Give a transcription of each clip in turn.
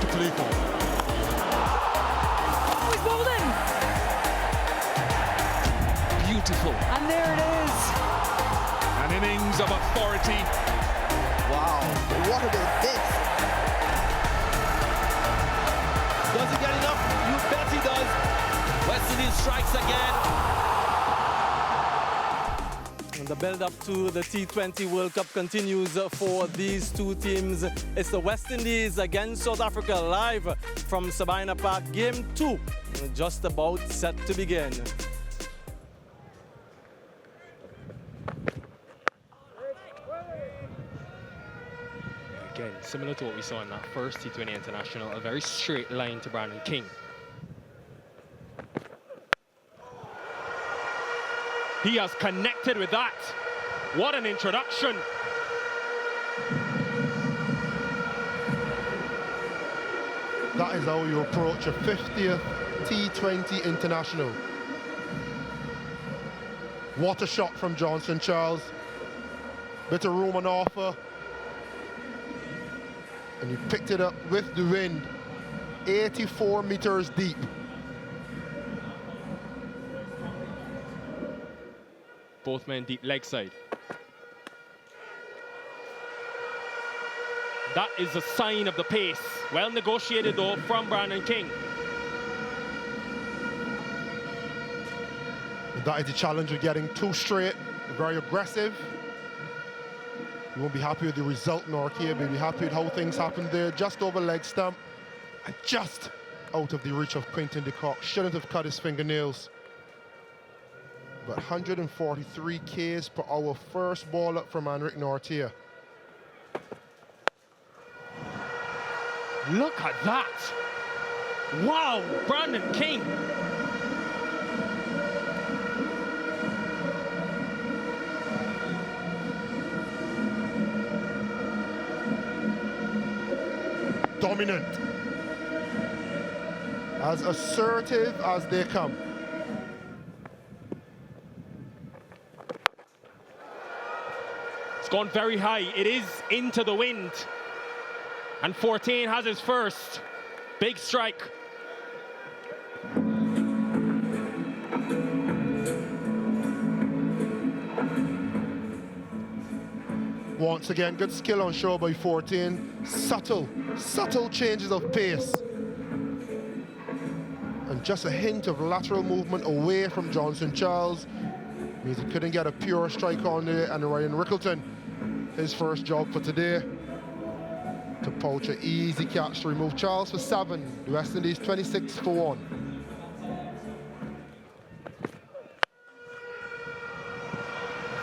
to play for. Oh, he's bowled in! Beautiful. And there it is. An innings of authority. Wow, what about this? Does he get enough? You bet he does. West Indies strikes again. And the build-up to the T20 World Cup continues for these two teams. It's the West Indies against South Africa live from Sabina Park. Game 2 just about set to begin. Again, similar to what we saw in that first T20 International, a very straight line to Brandon King. He has connected with that. What an introduction. That is how you approach a 50th T20 International. What a shot from Johnson Charles. Bit of room on offer. And he picked it up with the wind. 84 meters deep. Both men deep leg side. That is a sign of the pace. Well negotiated though from Brandon King. That is the challenge of getting two straight, very aggressive. You won't be happy with the result, Norkia, but you'll be happy with how things happened there. Just over leg stump and just out of the reach of Quinton de Kock. Shouldn't have cut his fingernails. But 143 Ks per hour, first ball up from Henrik Nortia. Look at that. Wow, Brandon King. Dominant. As assertive as they come. It's gone very high. It is into the wind. And 14 has his first. Big strike. Once again, good skill on show by 14. Subtle changes of pace. And just a hint of lateral movement away from Johnson Charles. Means he couldn't get a pure strike on there. And Ryan Rickleton, his first job for today. To poach an easy catch to remove Charles for 7. The West Indies 26 for 1.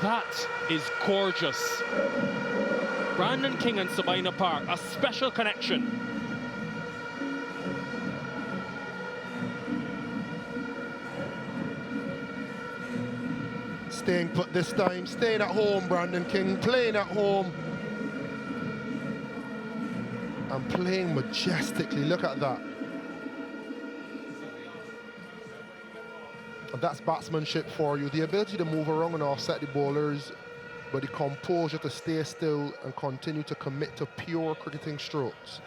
That is gorgeous. Brandon King and Sabina Park, a special connection. Staying put this time, staying at home, Brandon King, playing at home. And playing majestically, look at that. And that's batsmanship for you, the ability to move around and offset the bowlers, but the composure to stay still and continue to commit to pure cricketing strokes.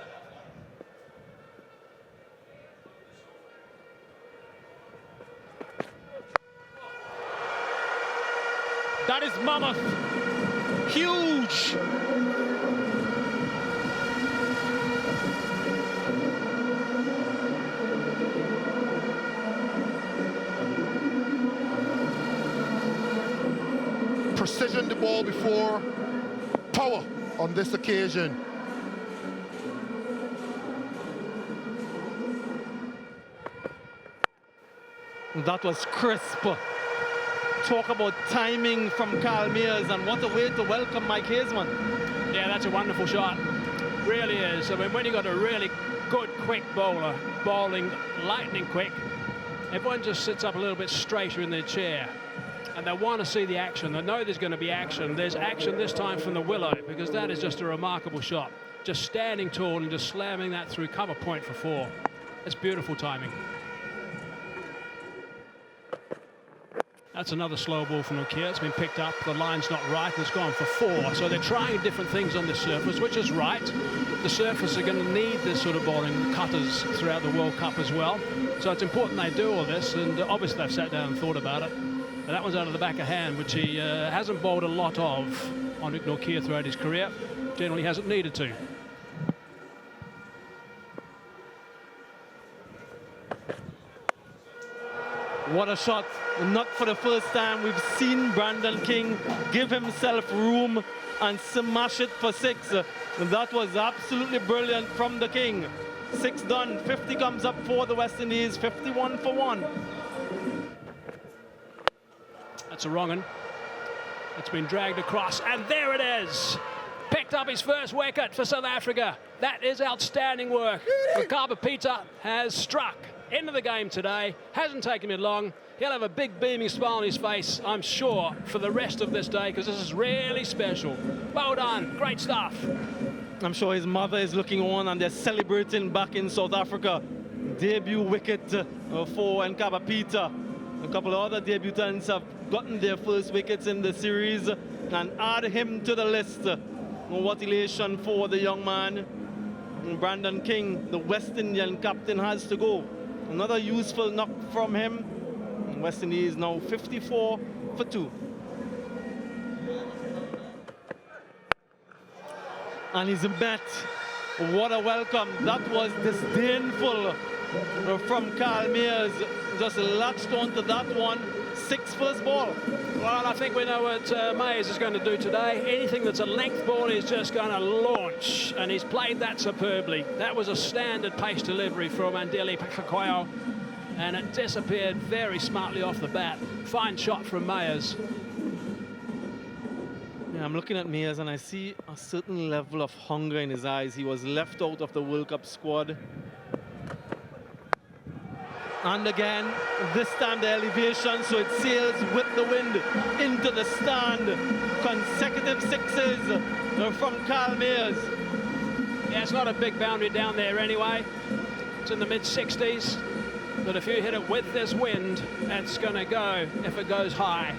That is mammoth. Huge. Precision the ball before, power on this occasion. That was crisp. Talk about timing from Carl Mears, and what a way to welcome Mike Hazeman. Yeah, that's a wonderful shot. Really is. I mean, when you've got a really good, quick bowler, bowling lightning quick, everyone just sits up a little bit straighter in their chair. And they want to see the action. They know there's going to be action. There's action this time from the Willow, because that is just a remarkable shot. Just standing tall and just slamming that through cover point for 4. It's beautiful timing. That's another slow ball from Nokia. It's been picked up. The line's not right. And it's gone for 4. So they're trying different things on this surface, which is right. The surface are going to need this sort of bowling, cutters throughout the World Cup as well. So it's important they do all this. And obviously they've sat down and thought about it. And that one's out of the back of hand, which he hasn't bowled a lot of on Nokia throughout his career. Generally hasn't needed to. What a shot. Not for the first time we've seen Brandon King give himself room and smash it for 6. That was absolutely brilliant from the King. 6 done. 50 comes up for the West Indies. 51 for 1. That's a wrong one. It's been dragged across, and there it is. Picked up his first wicket for South Africa. That is outstanding work. Peter has struck into the game today. Hasn't taken him long. He'll have a big beaming smile on his face, I'm sure, for the rest of this day, because this is really special. Well done. Great stuff. I'm sure his mother is looking on and they're celebrating back in South Africa. Debut wicket for Nkaba Peter. A couple of other debutants have gotten their first wickets in the series, and add him to the list. What elation for the young man. Brandon King, the West Indian captain, has to go. Another useful knock from him. West Indies now 54 for 2. And he's met. What a welcome. That was disdainful from Carl Mears. Just latched onto that one. 6 first ball. Well, I think we know what Mayers is going to do today. Anything that's a length ball is just going to launch, and he's played that superbly. That was a standard pace delivery from Andeli Pakwayo, and it disappeared very smartly off the bat. Fine shot from Mayers. Yeah, I'm looking at Mayers and I see a certain level of hunger in his eyes. He was left out of the World Cup squad. And again, this time the elevation, so it sails with the wind into the stand. Consecutive 6s from Carl Mears. Yeah, it's not a big boundary down there anyway. It's in the mid-60s. But if you hit it with this wind, it's going to go if it goes high.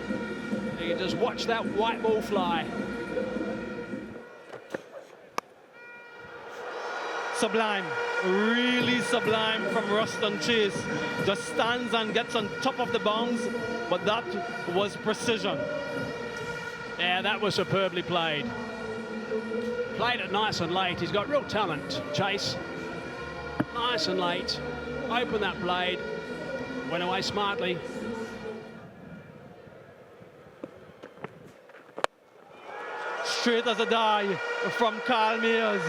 You can just watch that white ball fly. Sublime, really sublime from Fletcher and Chase. Just stands and gets on top of the bounce, but that was precision. Yeah, that was superbly played. Played it nice and late. He's got real talent, Chase. Nice and late. Open that blade. Went away smartly. Straight as a die from Carl Mears.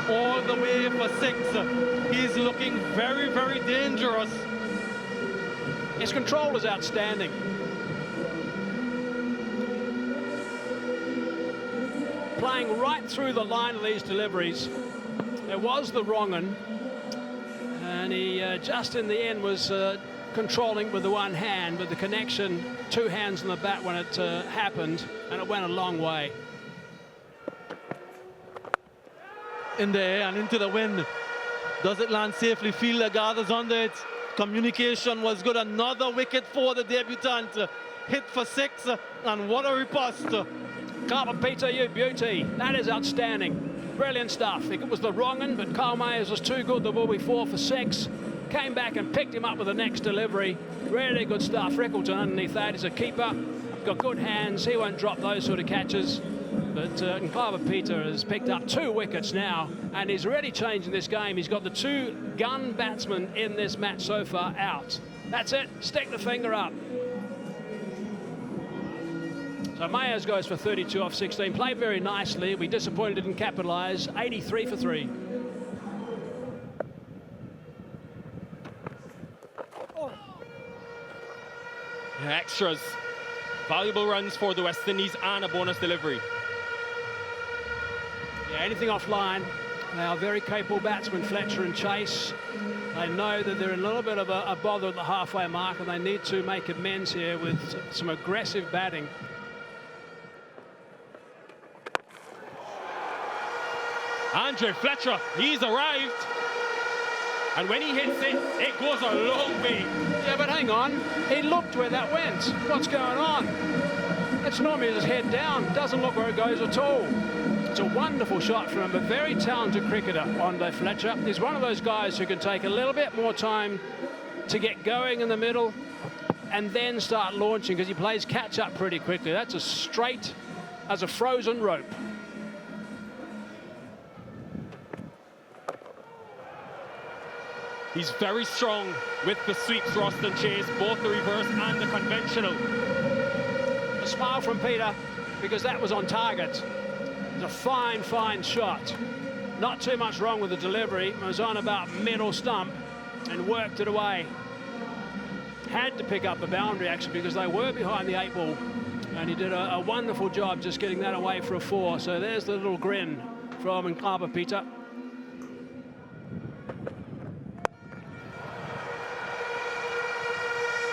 All the way for 6. He's looking very, very dangerous. His control is outstanding. Playing right through the line of these deliveries. It was the wrong one. And he just in the end was controlling with the one hand, but the connection, 2 hands on the bat when it happened, and it went a long way. In the air and into the wind. Does it land safely? Fielder gathers under it. Communication was good. Another wicket for the debutant. Hit for 6, and what a riposte. Peter, you beauty. That is outstanding. Brilliant stuff. It was the wrong one, but Carl Mayers was too good the ball before for 6. Came back and picked him up with the next delivery. Really good stuff. Rickleton underneath that is a keeper. Got good hands. He won't drop those sort of catches. But Nkaba Peter has picked up 2 wickets now, and he's really changing this game. He's got the 2 gun batsmen in this match so far out. That's it. Stick the finger up. So Mayers goes for 32 off 16. Played very nicely. We disappointed didn't capitalise. 83 for 3. Extras. Valuable runs for the West Indies and a bonus delivery. Yeah, anything offline. They are very capable batsmen, Fletcher and Chase. They know that they're in a little bit of a bother at the halfway mark, and they need to make amends here with some aggressive batting. Andre Fletcher, he's arrived. And when he hits it, it goes a long way. Yeah, but hang on. He looked where that went. What's going on? It's normally his head down. Doesn't look where it goes at all. It's a wonderful shot from him. A very talented cricketer, Andre Fletcher. He's one of those guys who can take a little bit more time to get going in the middle and then start launching, because he plays catch up pretty quickly. That's as straight as a frozen rope. He's very strong with the sweeps, Fletcher and Chase, both the reverse and the conventional. A smile from Peter, because that was on target. It's a fine, fine shot. Not too much wrong with the delivery. It was on about middle stump and worked it away. Had to pick up the boundary, actually, because they were behind the 8 ball. And he did a wonderful job just getting that away for a 4. So there's the little grin from Nkaba Peter.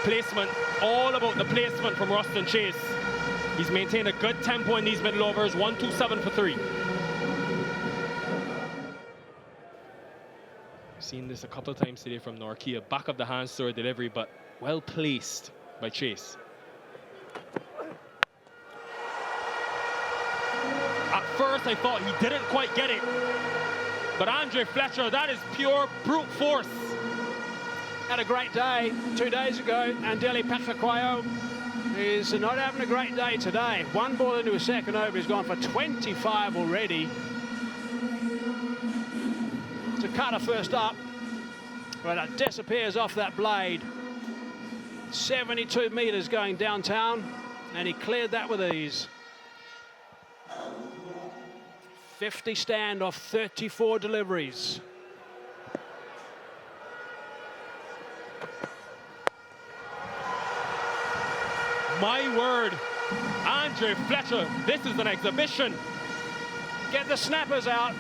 Placement, all about the placement from Fletcher and Chase. He's maintained a good tempo in these middle overs, 1-2-7 for 3. Seen this a couple of times today from Norkia. Back of the hand store delivery, but well placed by Chase. At first I thought he didn't quite get it, but Andre Fletcher, that is pure brute force. Had a great day 2 days ago, and Delhi Patlakwayo is not having a great day today. 1 ball into his second over, he's gone for 25 already. To Carter first up, but it disappears off that blade. 72 metres going downtown, and he cleared that with ease. 50 stand off 34 deliveries. My word, Andre Fletcher, this is an exhibition. Get the snappers out.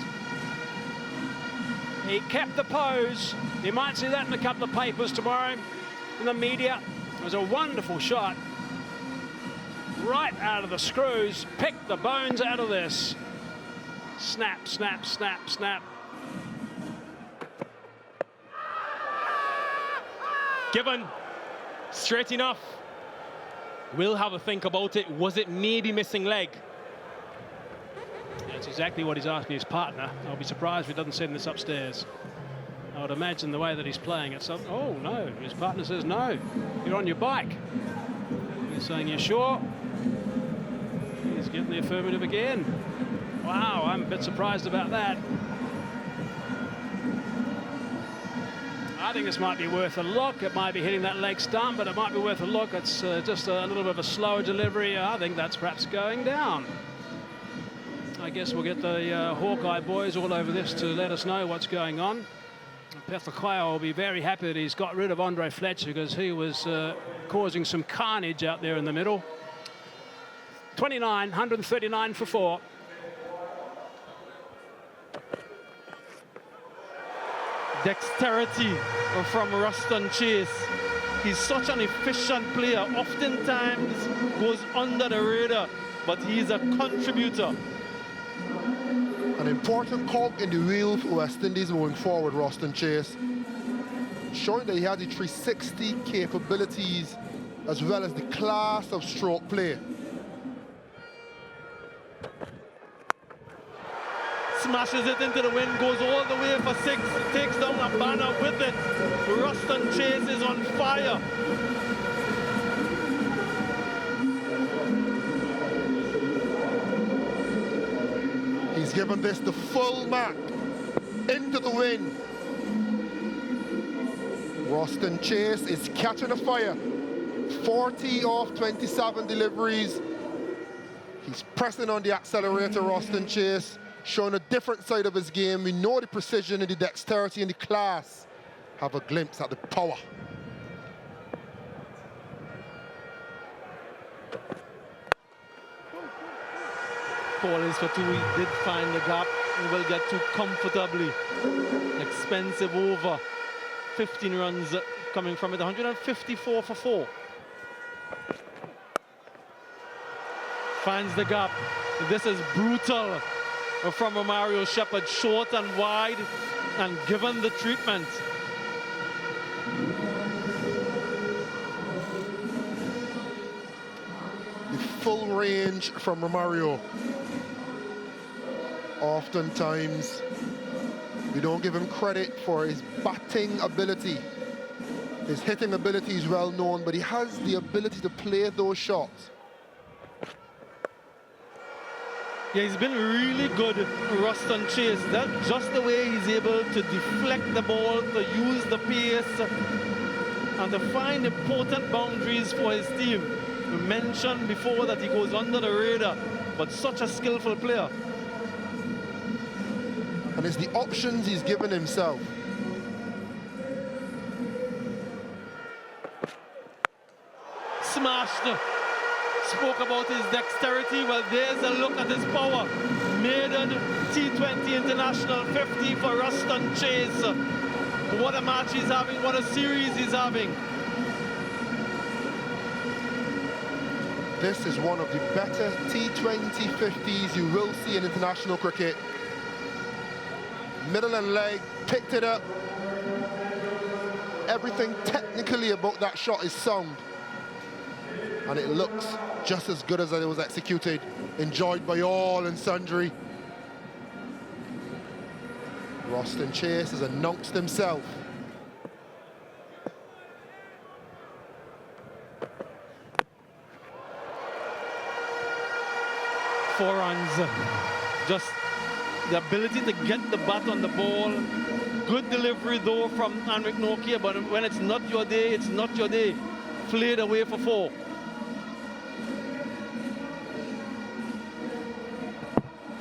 He kept the pose. You might see that in a couple of papers tomorrow in the media. It was a wonderful shot. Right out of the screws. Picked the bones out of this. Snap, snap, snap, snap. Given, straight enough. We'll have a think about it. Was it maybe missing leg? That's exactly what he's asking his partner. I'll be surprised if he doesn't send this upstairs. I would imagine the way that he's playing it. Oh, no. His partner says, no, you're on your bike. He's saying, you're sure? He's getting the affirmative again. Wow, I'm a bit surprised about that. I think this might be worth a look. It might be hitting that leg stump, but it might be worth a look. It's just a little bit of a slower delivery. I think that's perhaps going down. I guess we'll get the Hawkeye boys all over this to let us know what's going on. Pethakwaya will be very happy that he's got rid of Andre Fletcher, because he was causing some carnage out there in the middle. 29, 139 for 4. Dexterity from Fletcher and Chase. He's such an efficient player, oftentimes goes under the radar, but he's a contributor. An important cog in the wheel for West Indies moving forward, Fletcher and Chase. Showing that he has the 360 capabilities as well as the class of stroke play. Smashes it into the wind, goes all the way for 6, takes down a banner with it. Fletcher and Chase is on fire. He's given this the full mark into the wind. Fletcher and Chase is catching a fire. 40 off 27 deliveries. He's pressing on the accelerator, Fletcher and Chase, showing a different side of his game. We know the precision and the dexterity and the class. Have a glimpse at the power. Ball is for 2. He did find the gap and will get 2 comfortably. Expensive over. 15 runs coming from it. 154 for 4. Finds the gap. This is brutal from Mario Shepherd, short and wide, and given the treatment, full range from Romario. Oftentimes, we don't give him credit for his batting ability. His hitting ability is well known, but he has the ability to play those shots. Yeah, he's been really good, Fletcher Chase. That's just the way he's able to deflect the ball, to use the pace, and to find important boundaries for his team. We mentioned before that he goes under the radar, but such a skillful player. And it's the options he's given himself. Smashed. Spoke about his dexterity. Well, there's a look at his power. Maiden T20 International 50 for Fletcher Chase. What a match he's having, what a series he's having. This is one of the better T20 50s you will see in international cricket. Middle and leg, picked it up. Everything technically about that shot is sound. And it looks just as good as it was executed, enjoyed by all and sundry. Fletcher Chase has announced himself. Four runs. Just the ability to get the bat on the ball. Good delivery though from Motie, but when it's not your day, it's not your day. Flayed away for four.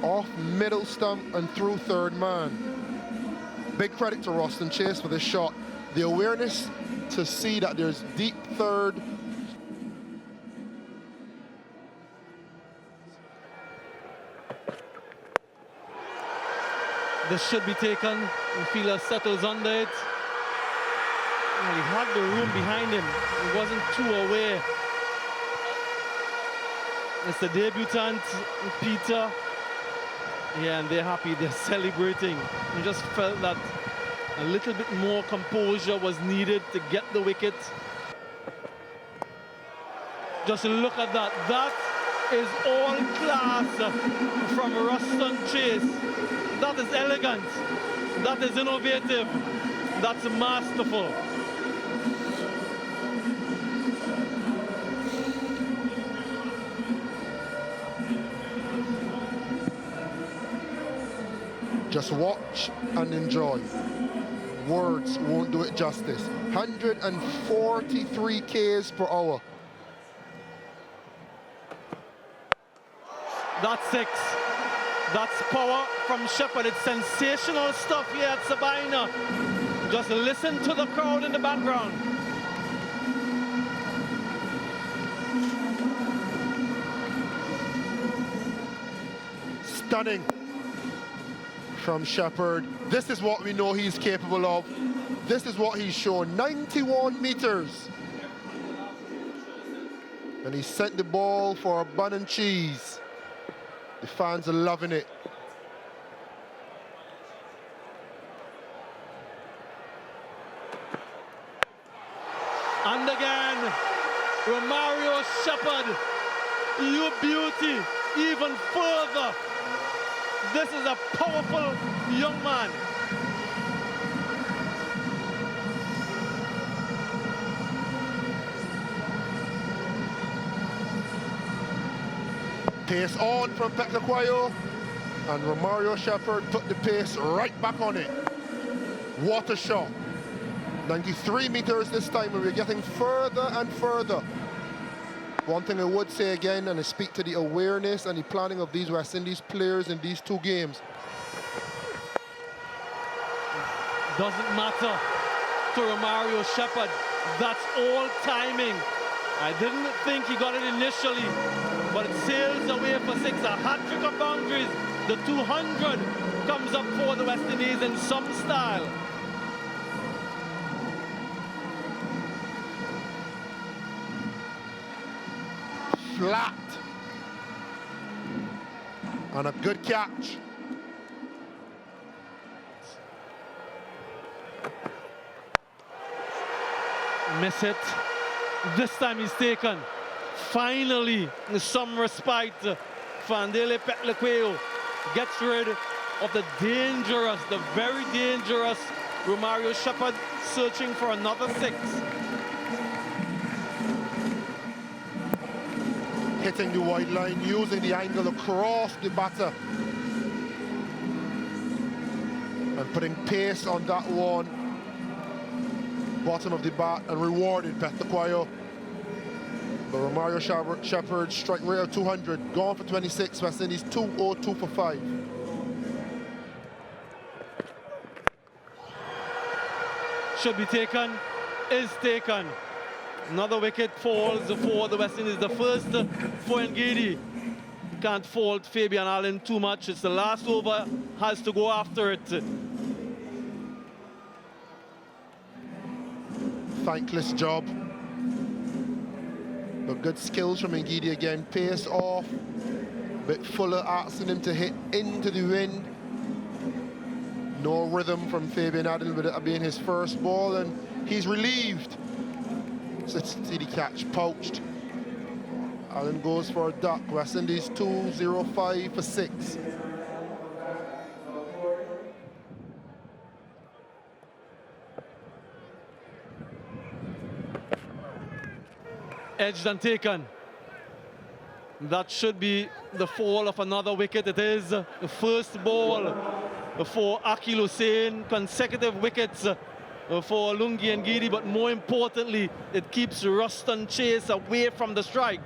Off middle stump and through third man. Big credit to Fletcher Chase for this shot. The awareness to see that there's deep third. This should be taken. The fielder settles under it. Well, he had the room behind him. He wasn't too aware. It's the debutant, Peter. Yeah, and they're happy, they're celebrating. We just felt that a little bit more composure was needed to get the wicket. Just look at that. That is all class from Fletcher Chase. That is elegant. That is innovative. That's masterful. Just watch and enjoy. Words won't do it justice. 143 Ks per hour. That's six. That's power from Shepherd. It's sensational stuff here at Sabina. Just listen to the crowd in the background. Stunning from Shepherd. This is what we know he's capable of. This is what he's shown. 91 meters. And he sent the ball for a bun and cheese. The fans are loving it. And again, Romario Shepherd, you beauty, even further. This is a powerful young man. Pace on from Peklaquayo, and Romario Shepherd put the pace right back on it. What a shot. 93 meters this time, and we're getting further and further. One thing I would say again, and I speak to the awareness and the planning of these West Indies players in these two games. Doesn't matter to Romario Shepherd. That's all timing. I didn't think he got it initially, but it sails away for six. A hat-trick of boundaries. The 200 comes up for the West Indies in some style. Flat. And a good catch. Miss it. This time he's taken. Finally, some respite. Fandele Petlequeo gets rid of the dangerous, the very dangerous Romario Shepherd, searching for another 6. Hitting the wide line, using the angle across the batter. And putting pace on that one. Bottom of the bat and rewarded Petlequeo. But Romario Shepherd strike rate of 200, gone for 26. West Indies 2-0-2 for 5. Should be taken, is taken. Another wicket falls for the West Indies. The first for Ngidi. Can't fault Fabian Allen too much. It's the last over, has to go after it. Thankless job. But good skills from Ngidi again. Pace off. Bit Fuller asking him to hit into the wind. No rhythm from Fabian Allen with it being his first ball, and he's relieved. So see the catch poached. Allen goes for a duck. West Indies 2-0-5 for 6. Edged and taken. That should be the fall of another wicket. It is the first ball for Akil Hussain. Consecutive wickets for Lungi and Ngidi, but more importantly, it keeps Ruston Chase away from the strike.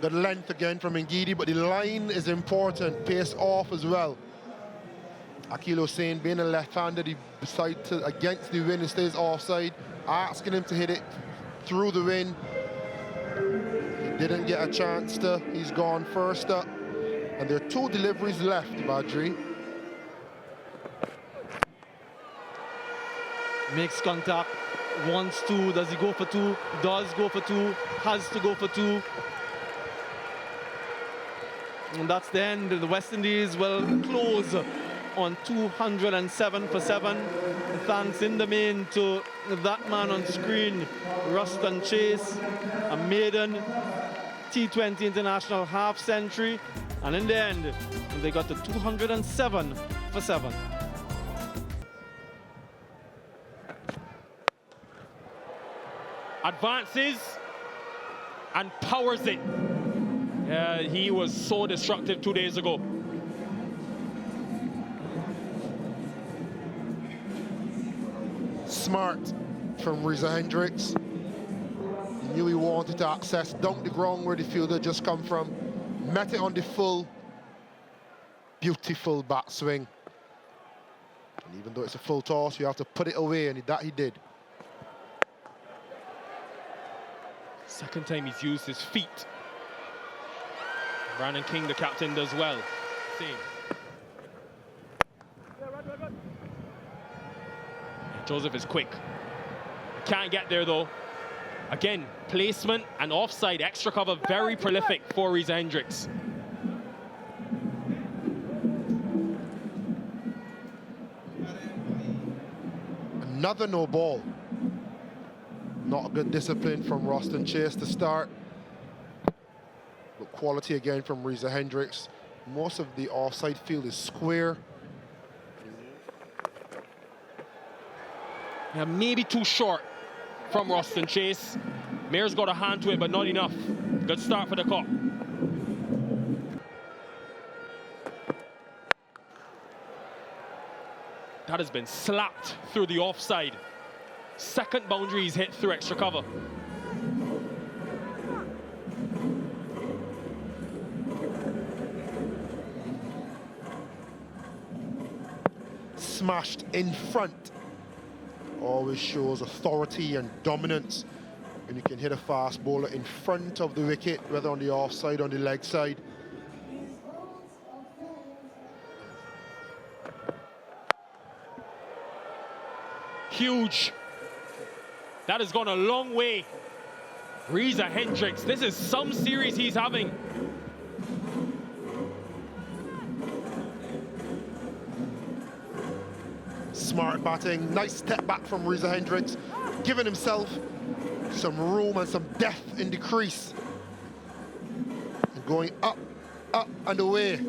Good length again from Ngidi, but the line is important. Pace off as well. Akil Hussain, being a left-hander, he decides to against the wind and stays offside, asking him to hit it through the wind. He didn't get a chance to. He's gone first up. And there are 2 deliveries left, Badri. Makes contact, wants to, does he go for 2? Does go for 2, has to go for 2. And that's the end. The West Indies will close on 207 for 7. Thanks in the main to that man on screen, Ruston Chase, a maiden T20 international half-century. And in the end, they got to 207 for 7. Advances and powers it. He was so destructive 2 days ago. Smart from Reza Hendricks. He knew he wanted to access down the ground where the fielder just come from. Met it on the full. Beautiful bat swing. And even though it's a full toss, you have to put it away, and that he did. Second time he's used his feet. Brandon King, the captain, does well. Same. Joseph is quick. Can't get there though. Again, placement and offside, extra cover, very prolific for Reza Hendricks. Another no ball. Not a good discipline from Ruston Chase to start. But quality again from Reza Hendricks. Most of the offside field is square. Yeah, maybe too short from Ruston Chase. Mayor's got a hand to it, but not enough. Good start for the Cop. That has been slapped through the offside. Second boundary he's hit through extra cover. Smashed in front. Always shows authority and dominance when you can hit a fast bowler in front of the wicket, whether on the offside or on the leg side. Huge. That has gone a long way. Reza Hendricks, this is some series he's having. smart batting. Nice step back from Reza Hendricks, giving himself some room and some depth in the crease. And going up, up and away.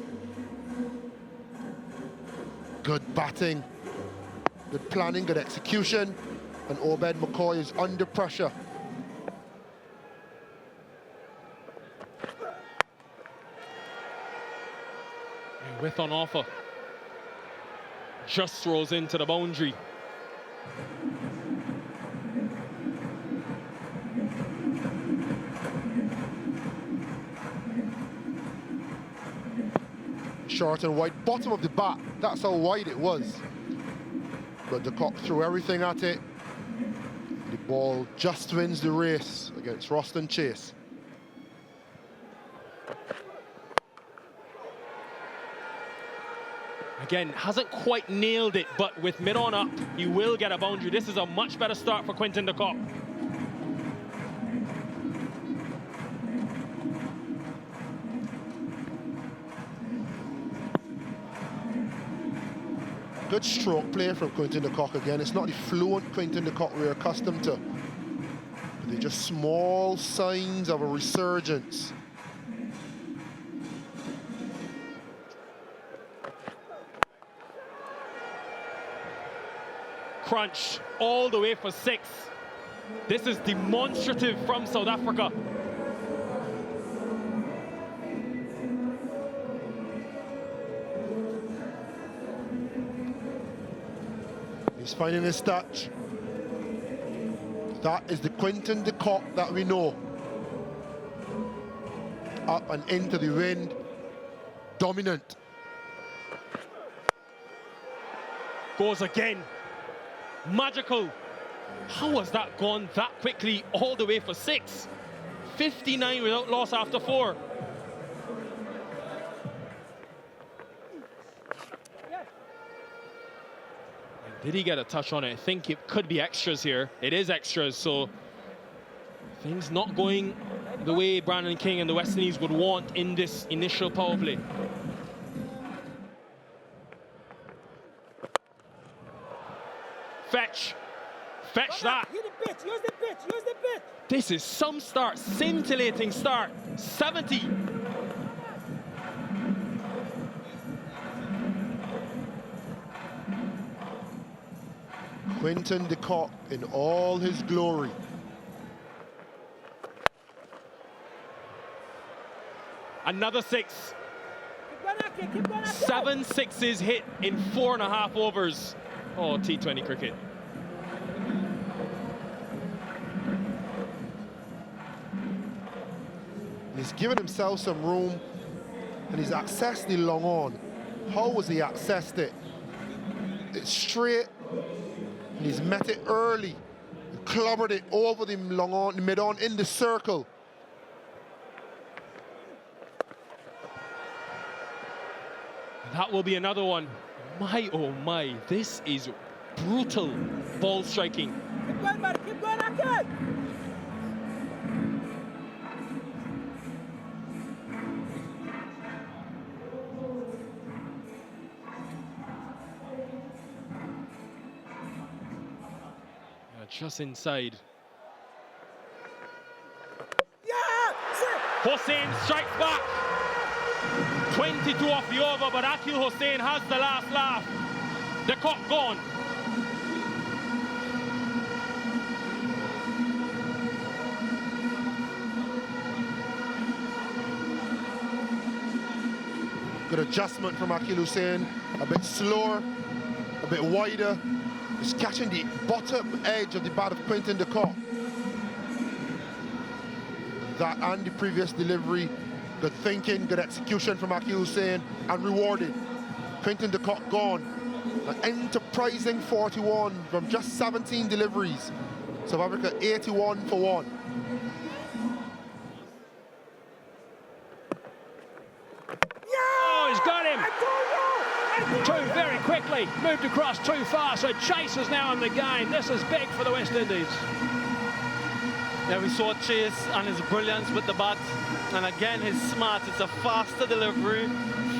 Good batting, good planning, good execution. And Obed McCoy is under pressure. With on offer. Just throws into the boundary. Short and wide, bottom of the bat. That's how wide it was. But the Cock threw everything at it. The ball just wins the race against Fletcher and Chase. Again, hasn't quite nailed it, but with mid-on up, he will get a boundary. This is a much better start for Quinton de Kock. Good stroke play from Quinton de Kock again. It's not the fluent Quinton de Kock we're accustomed to. But they're just small signs of a resurgence. Crunch all the way for 6. This is demonstrative from South Africa. He's finding his touch. That is the Quinton de Kock that we know. Up and into the wind, dominant. Goes again. Magical. How has that gone that quickly all the way for 6? 59 without loss after 4. Did he get a touch on it? I think it could be extras here. It is extras, so things not going the way Brandon King and the West Indies would want in this initial power play. Fetch that. Use the pitch, use the pitch, use the pitch. This is some start, scintillating start. 70. Quinton de Kock in all his glory. Another 6. Keep going, 7 sixes hit in 4.5 overs. Oh, T20 cricket. He's given himself some room and he's accessed the long on. How has he accessed it? It's straight and he's met it early. He clobbered it over the long on, the mid on in the circle. That will be another one. My, oh my, this is brutal ball striking. Keep going, buddy, keep going, Akin. Just inside. Yeah! Hossain strikes back. 22 off the over, but Akil Hossain has the last laugh. The Kock gone. Good adjustment from Akil Hossain. A bit slower, a bit wider. He's catching the bottom edge of the bat of Quinton de Kock. That and the previous delivery. Good thinking, good execution from Akil Hossain, and rewarded. Quinton de Kock gone. An enterprising 41 from just 17 deliveries. South Africa 81 for 1. Oh, he's got him. Too very quickly, moved across too far, so Chase is now in the game. This is big for the West Indies. Yeah, we saw Chase and his brilliance with the bat. And again, his smart. It's a faster delivery,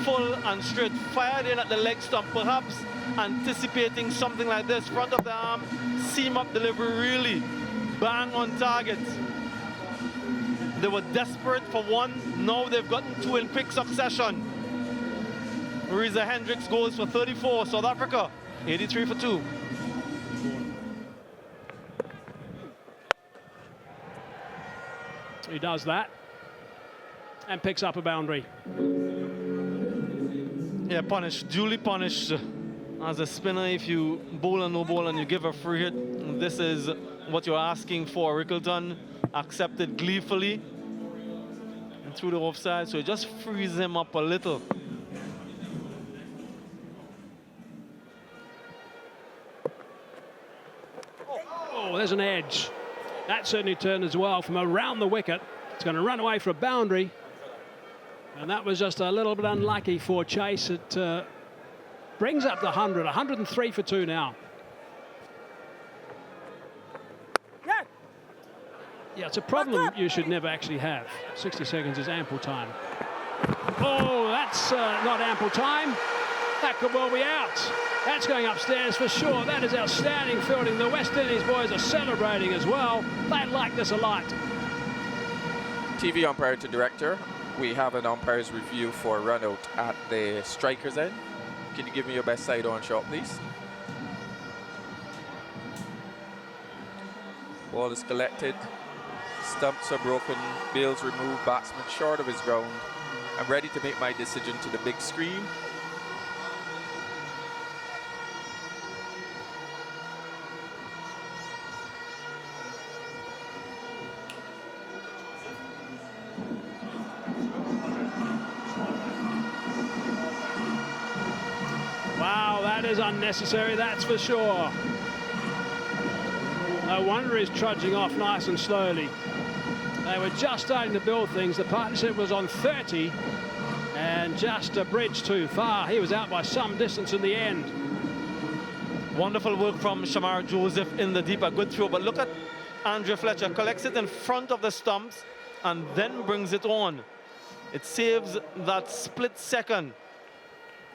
full and straight, fired in at the leg stump, perhaps anticipating something like this. Front of the arm, seam up delivery, really bang on target. They were desperate for one. Now they've gotten two in quick succession. Reza Hendricks goes for 34. South Africa, 83 for 2. He does that and picks up a boundary. Yeah, punished, duly punished as a spinner. If you bowl and no ball and you give a free hit, this is what you're asking for. Rickleton accepted gleefully and through the offside, so it just frees him up a little. Oh, there's an edge. That certainly turned as well from around the wicket. It's going to run away for a boundary. And that was just a little bit unlucky for Chase. It brings up the 100, 103 for 2 now. Yeah. Yeah, it's a problem you should never actually have. 60 seconds is ample time. Oh, that's not ample time. That could well be out. That's going upstairs for sure. That is outstanding fielding. The West Indies boys are celebrating as well. They like this a lot. TV umpire to director. We have an umpire's review for a run out at the striker's end. Can you give me your best side on shot, please? Ball is collected. Stumps are broken. Bails removed. Batsman short of his ground. I'm ready to make my decision to the big screen. Wow, that is unnecessary, that's for sure. No wonder he's trudging off nice and slowly. They were just starting to build things. The partnership was on 30 and just a bridge too far. He was out by some distance in the end. Wonderful work from Shamar Joseph in the deep, a good throw. But look at Andrew Fletcher, collects it in front of the stumps and then brings it on. It saves that split second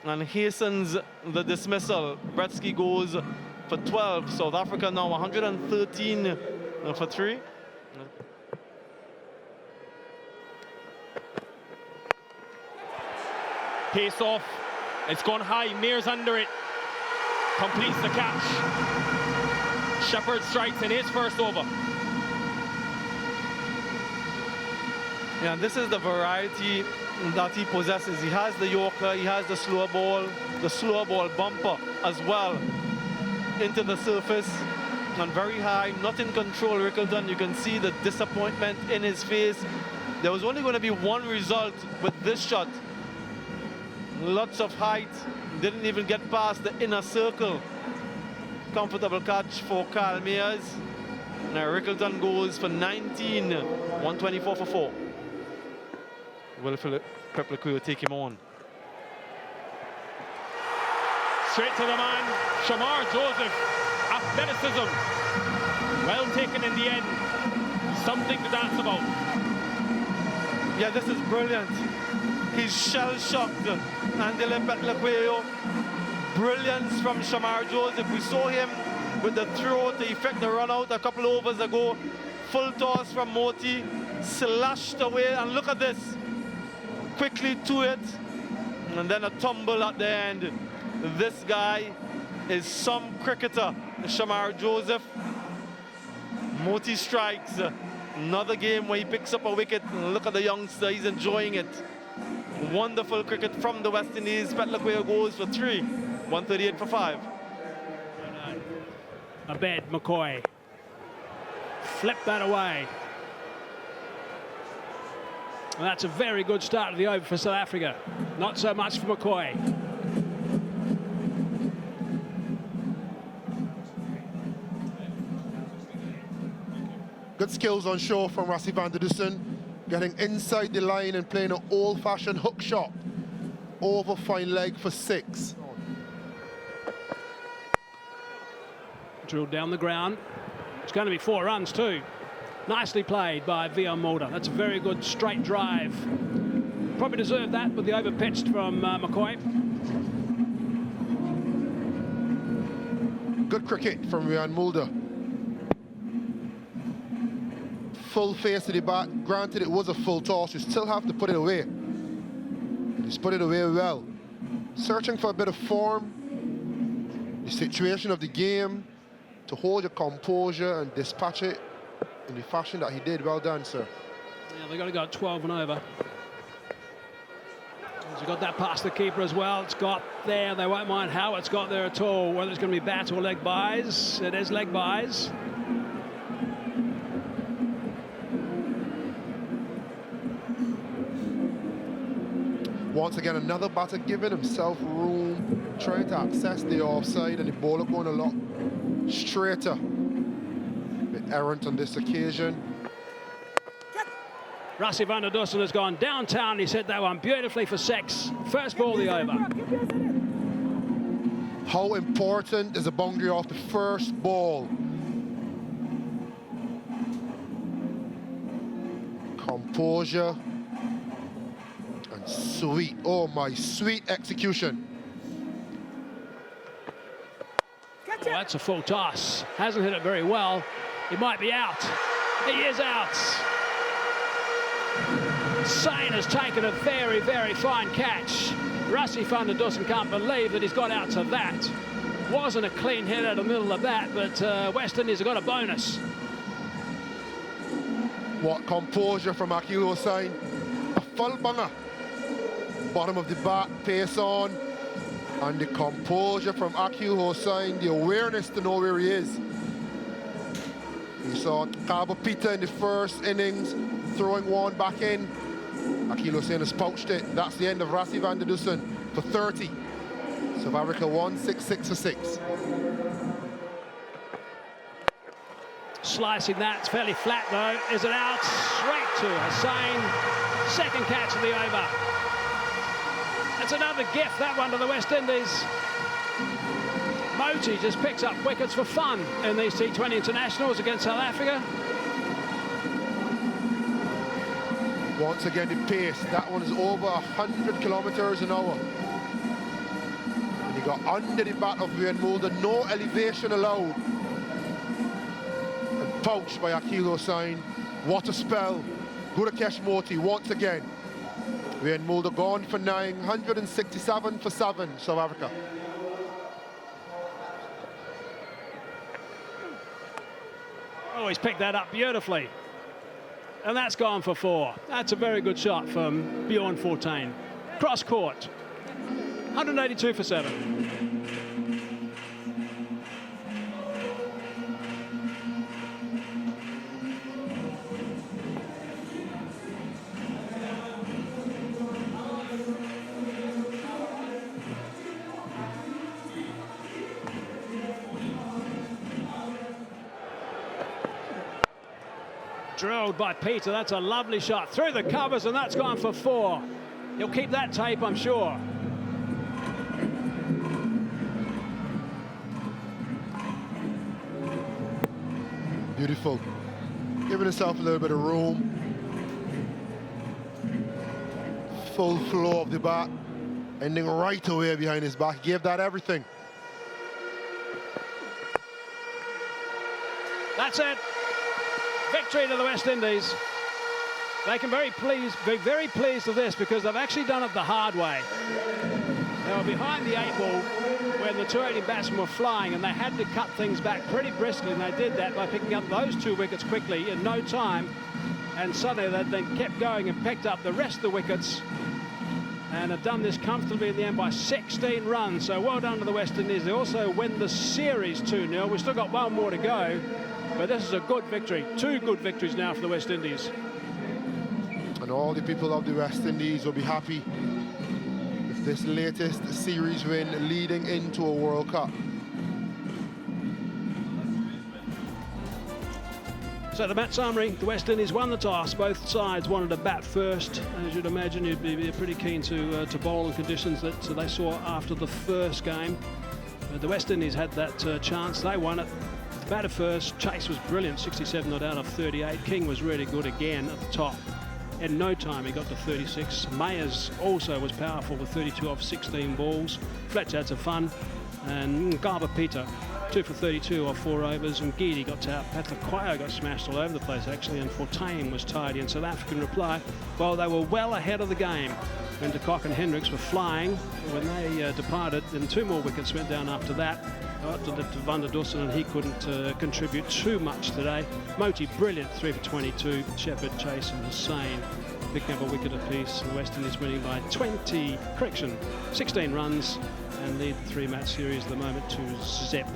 and hastens the dismissal. Bretsky goes for 12. South Africa now 113 for 3. Pace off. It's gone high. Mears under it. Completes the catch. Shepherd strikes in his first over. Yeah, this is the variety that he possesses. He has the Yorker, he has the slower ball bumper as well into the surface and very high, not in control. Rickleton, you can see the disappointment in his face. There was only going to be one result with this shot. Lots of height, didn't even get past the inner circle. Comfortable catch for Kyle Mears. Now Rickleton goes for 19, 124 for 4. Will Philip Pepliquet will take him on. Straight to the man, Shamar Joseph. Athleticism. Well taken in the end. Something to dance about. Yeah, this is brilliant. He's shell-shocked. Andile Pepliquet. Brilliance from Shamar Joseph. We saw him with the throw to effect the run out a couple overs ago. Full toss from Motie. Slashed away, and look at this. Quickly to it, and then a tumble at the end. This guy is some cricketer, Shamar Joseph. Motie strikes. Another game where he picks up a wicket. Look at the youngster, he's enjoying it. Wonderful cricket from the West Indies. Pepliquet goes for 3, 138 for 5. Abed McCoy. Flip that away. Well, that's a very good start of the over for South Africa. Not so much for McCoy. Good skills on show from Rassie van der Dussen, getting inside the line and playing an old-fashioned hook shot over fine leg for 6. Drilled down the ground. It's going to be 4 runs too. Nicely played by Motie. That's a very good straight drive. Probably deserved that with the over pitched from McCoy. Good cricket from Motie. Full face to the bat. Granted, it was a full toss. You still have to put it away. He's put it away well. Searching for a bit of form, the situation of the game, to hold your composure and dispatch it in the fashion that he did. Well done, sir. Yeah, they've got to go 12 and over. He's got that past the keeper as well. It's got there. They won't mind how it's got there at all. Whether it's going to be bat or leg byes. It is leg byes. Once again, another batter giving himself room, trying to access the offside, and the bowler going a lot straighter. A bit errant on this occasion. Rassie van der Dussen has gone downtown. He set that one beautifully for 6. First ball, the over. How important is the boundary off the first ball? Composure. And sweet, oh my, sweet execution. Well, that's a full toss. Hasn't hit it very well. He might be out. He is out. Sain has taken a very, very fine catch. Rassie van der Dussen can't believe that he's got out to that. Wasn't a clean hit out of the middle of that, but West Indies have got a bonus. What composure from Akil Hossain. A full banger. Bottom of the bat, pace on. And the composure from Akil Hossain, the awareness to know where he is. We saw Cabo Peter in the first innings, throwing one back in. Akil Hossain has pouched it. That's the end of Rassie van der Dussen for 30. South Africa 1-6-6 for 6. Slicing that, it's fairly flat though. Is it out? Straight to Hossain. Second catch of the over. It's another gift, that one, to the West Indies. Motie just picks up wickets for fun in these T20 internationals against South Africa. Once again, the pace. That one is over 100 kilometers an hour. And he got under the bat of Motie, no elevation allowed. And pouched by Akil Hossain. What a spell. Good catch, Motie, once again. Motie gone for 9, 167 for 7, South Africa. Oh, he's picked that up beautifully. And that's gone for 4. That's a very good shot from Bjorn Fortuin. Cross court. 182 for 7. Drilled by Peter. That's a lovely shot through the covers, and that's gone for 4. He'll keep that tape, I'm sure. Beautiful. Giving himself a little bit of room. Full flow of the bat. Ending right away behind his back. Gave that everything. That's it. Victory to the West Indies. They can be very pleased with this because they've actually done it the hard way. They were behind the 8 ball when the 2 opening batsmen were flying, and they had to cut things back pretty briskly, and they did that by picking up those 2 wickets quickly in no time. And suddenly they then kept going and picked up the rest of the wickets and have done this comfortably in the end by 16 runs. So well done to the West Indies. They also win the series 2-0. We've still got 1 more to go. But this is a good victory. 2 good victories now for the West Indies. And all the people of the West Indies will be happy with this latest series win leading into a World Cup. So the match summary, the West Indies won the toss. Both sides wanted to bat first. As you'd imagine, you'd be pretty keen to bowl in conditions that they saw after the first game. But the West Indies had that chance. They won it. Batted first, Chase was brilliant, 67 not out of 38. King was really good again at the top. In no time he got to 36. Mayers also was powerful with 32 off 16 balls. Fletcher had some fun. And Garber Peter, 2 for 32 off 4 overs. And Geedy got out. Patrick Quayo got smashed all over the place actually. And Fortain was tidy. And South African reply, well, they were well ahead of the game. When de Kock and Hendricks were flying when they departed, and 2 more wickets went down after that. To Van der Dussen, and he couldn't contribute too much today. Motie brilliant, 3 for 22. Shepherd, Chase and Hussain picking up a wicket apiece, and the West Indies winning by 16 runs and lead the 3-match series at the moment to Zep.